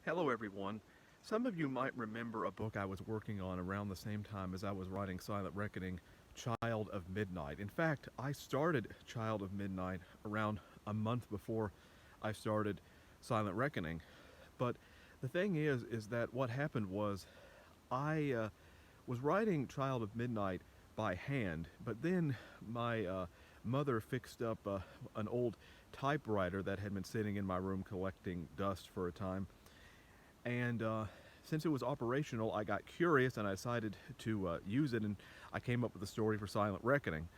Hello, everyone. Some of you might remember a book I was working on around the same time as I was writing Silent Reckoning, Child of Midnight. In fact, I started Child of Midnight around a month before I started Silent Reckoning. But the thing is that what happened was I was writing Child of Midnight by hand, but then my mother fixed up an old typewriter that had been sitting in my room collecting dust for a time, and since it was operational, I got curious and I decided to use it, and I came up with a story for Silent Reckoning.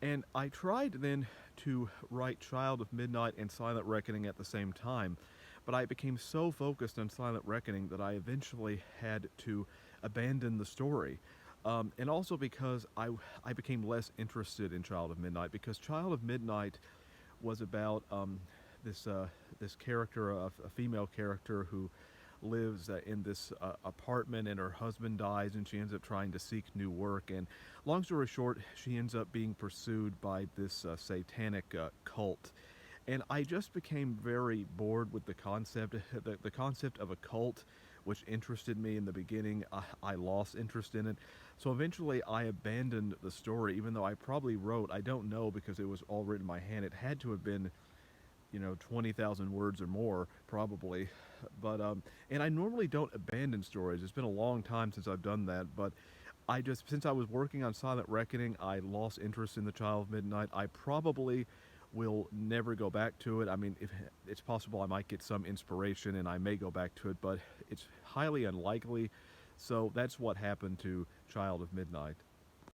And I tried then to write Child of Midnight and Silent Reckoning at the same time, but I became so focused on Silent Reckoning that I eventually had to abandon the story. And also because I became less interested in Child of Midnight, because Child of Midnight was about this this character, a female character who lives in this apartment, and her husband dies, and she ends up trying to seek new work. And long story short, she ends up being pursued by this satanic cult. And I just became very bored with the concept, the concept of a cult, which interested me in the beginning. I lost interest in it. So eventually I abandoned the story, even though I probably wrote, I don't know because it was all written by hand. It had to have been 20,000 words or more, probably. But, and I normally don't abandon stories. It's been a long time since I've done that, but since I was working on Silent Reckoning, I lost interest in The Child of Midnight. I probably will never go back to it. I mean, if it's possible I might get some inspiration and I may go back to it, but it's highly unlikely. So that's what happened to Child of Midnight.